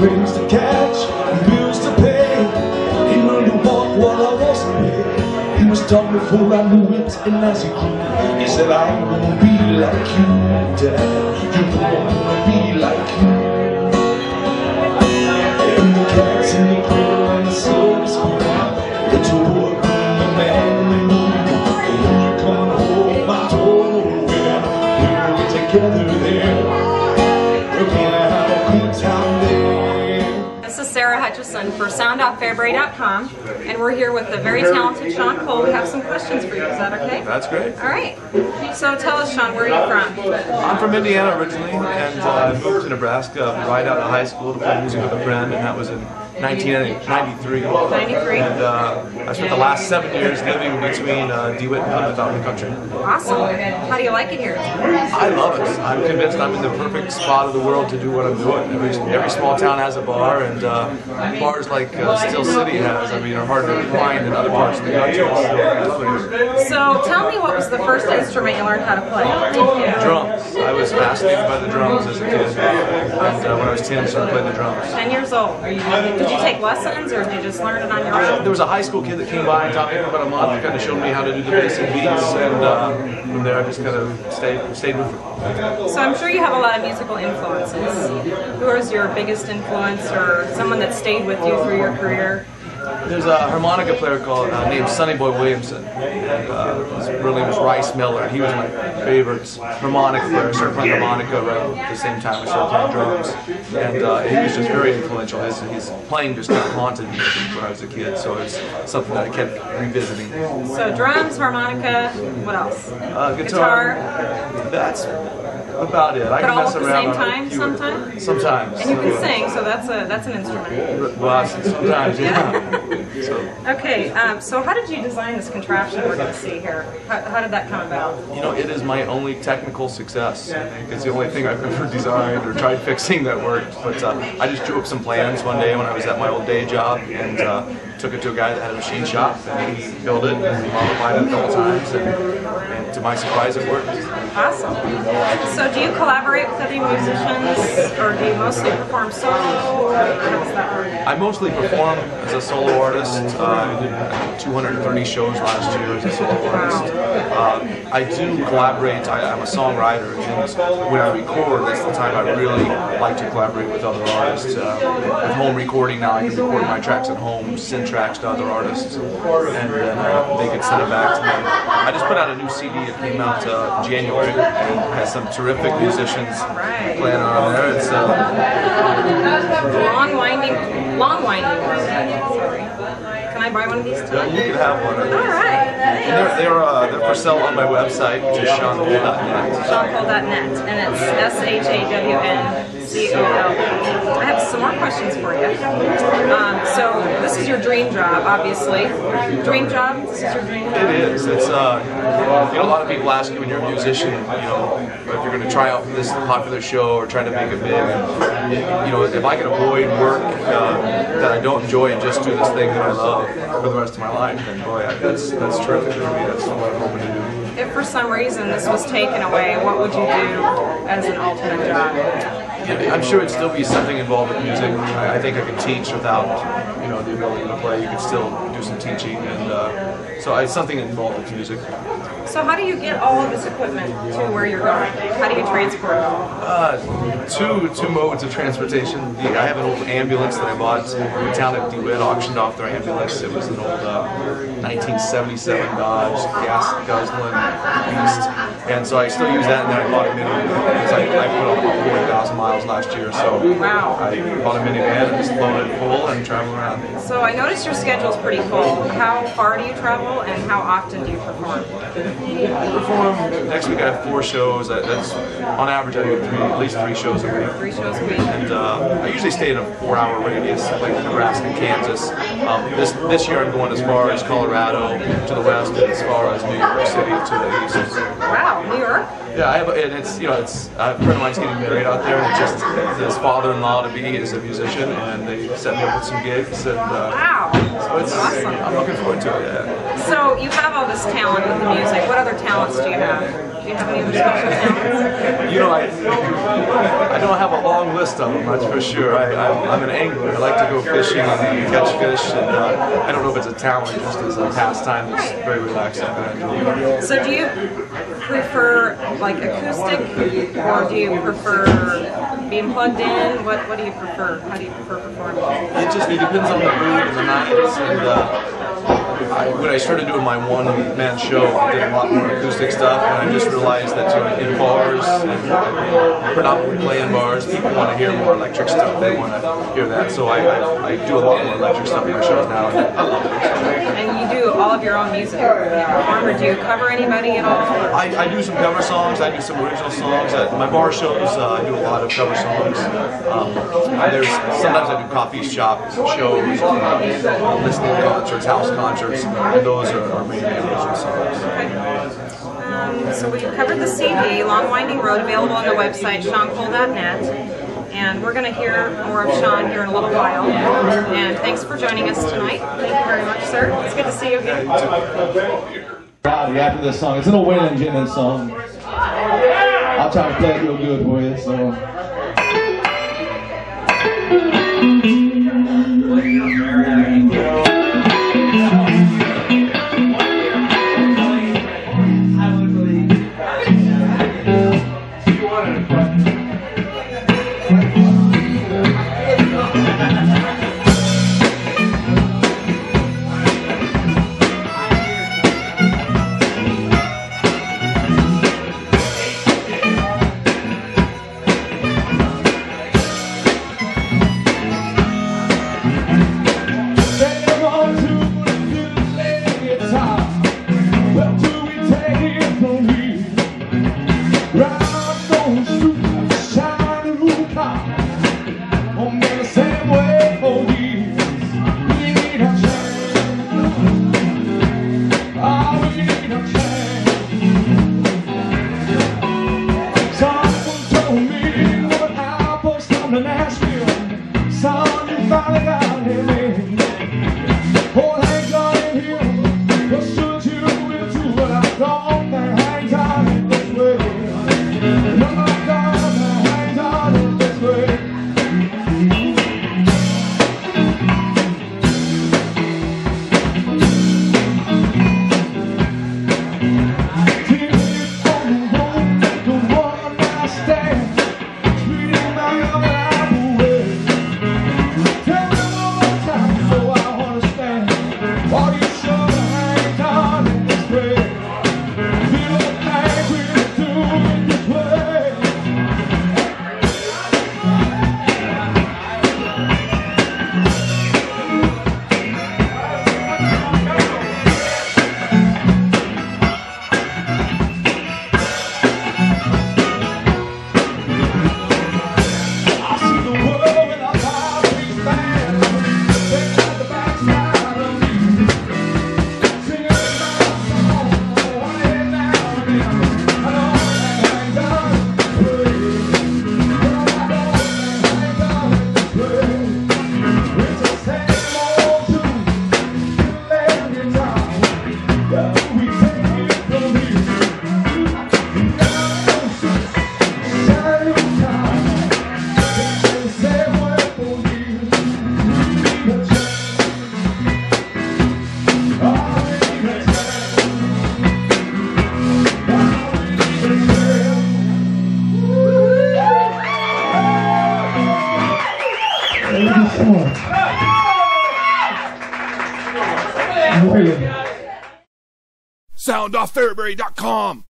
trains to catch, bills to pay. He learned to walk while I wasn't here. He was taught before I knew it, and as he grew, he said, I wanna be like you, Dad. You're the one, I wanna be like you. And the cats in the cradle and the soul is cool. The tour, the man in the moon. And when you come home, I told him we'll get together there. We're gonna have a good time there. This is Sarah Hutchison for sound.fairbury.com, and we're here with the very talented Shawn. We have some questions for you. Is that okay? That's great. All right. So tell us, Shawn, where are you from? I'm from Indiana originally, and I moved to Nebraska right out of high school to play music with a friend, and that was in 1993. 93. And I spent the last 7 years living between DeWitt and Plymouth out in the country. Awesome. How do you like it here? I love it. I'm convinced I'm in the perfect spot of the world to do what I'm doing. Every small town has a bar, and bars like Steel City has, I mean, are hard to find in other parts of the country. So I love it here. So tell me, what was the first instrument you learned how to play? Drums. I was fascinated by the drums as a kid, and when I was 10, I started playing the drums. 10 years old. Did you take lessons, or did you just learn it on your own? There was a high school kid that came by and taught me for about a month, kind of showed me how to do the basic beats, and from there I just kind of stayed with it. So I'm sure you have a lot of musical influences. Who is your biggest influence, or someone that stayed with you through your career? There's a harmonica player named Sonny Boy Williamson, and his real name was Rice Miller. He was my favorite harmonica player. I started playing harmonica right at the same time I started playing drums, and he was just very influential. His playing just kind of haunted me when I was a kid, so it's something that I kept revisiting. So drums, harmonica, what else? Guitar. That's about it. I can mess around at the same time sometimes? Sometimes. And you can sing, so that's an instrument. Well, sometimes, yeah. So. Okay, so how did you design this contraption we're going to see here? How did that come about? You know, it is my only technical success. I think it's the only thing I've ever designed or tried fixing that worked. But I just drew up some plans one day when I was at my old day job, and took it to a guy that had a machine shop, and he built it and modified it a couple times, and to my surprise it worked. Awesome. So do you collaborate with other musicians, or do you mostly perform solo, or how does that work? I mostly perform as a solo artist. I did 230 shows last year as a solo artist. I do collaborate. I'm a songwriter, and when I record, that's the time I really like to collaborate with other artists. With home recording now, I can record my tracks at home, send tracks to other artists, and then they can send it back to me. I just put out a new CD. It came out January, and it has some terrific musicians playing on there. It's long winding. Sorry. Can I buy one of these tonight? You can have one. All right. They're for sale on my website, which is ShawnCole.net. ShawnCole.net, and it's ShawnCole. I have some more questions for you. So this is your dream job, obviously. Dream job? This is your dream job? It is. It's a lot of people ask you when you're a musician, if you're going to try out for this popular show or try to make it big. If I can avoid work that I don't enjoy and just do this thing that I love for the rest of my life, then boy, that's terrific for me. That's what I'm hoping to do. If for some reason this was taken away, what would you do as an alternate job? I'm sure it'd still be something involved with music. I think I could teach without, the ability to play. You could still do some teaching, and so it's something involved with music. So how do you get all of this equipment to where you're going? How do you transport it? Two modes of transportation. I have an old ambulance that I bought. The town of DeWitt auctioned off their ambulance. It was an old 1977 Dodge gas guzzling beast, and so I still use that. And then I bought a minivan because I put on about 40,000 miles last year. So wow. I bought a minivan and just load it full and travel around. So I noticed your schedule's pretty full. How far do you travel, and how often do you perform? I perform next week. I have 4 shows. That's on average. I do at least 3 shows a week. 3 shows a week. And I usually stay in a 4-hour radius, like Nebraska and Kansas. This year I'm going as far as Colorado to the west, and as far as New York City to the east. Wow, New York. Yeah, I have, and it's a friend of mine's getting married out there, and just his father-in-law to be is a musician, and they set me up with some gigs, and wow, so it's awesome. I'm looking forward to it. Yeah. So you have all this talent with the music. What other talents do you have? Do you have any other special talents? You know, I don't have a long list of them, that's for sure. I'm an angler. I like to go fishing and catch fish, and I don't know if it's a talent, just as a pastime. It's very relaxing. So do you prefer like acoustic, or do you prefer being plugged in? What do you prefer? How do you prefer performing? It depends on the mood and the night. And when I started doing my one-man show, I did a lot more acoustic stuff, and I just realized that in bars, and predominantly playing bars, people want to hear more electric stuff. They want to hear that, so I do a lot more electric stuff in my shows now, and I love it. And you do all of your own music. Or do you cover anybody at all? I do some cover songs. I do some original songs. At my bar shows, I do a lot of cover songs. Sometimes I do coffee shop shows, listening concerts, house concerts, and those are mainly original songs. Okay. So we've covered the CD, Long Winding Road, available on the website, ShawnCole.net. And we're going to hear more of Shawn here in a little while. And thanks for joining us tonight. Thank you very much, sir. It's good to see you again. Rowdy after this song. It's an old Waylon Jennings song. I'll try to play it real good for you. So. SoundOffFairbury.com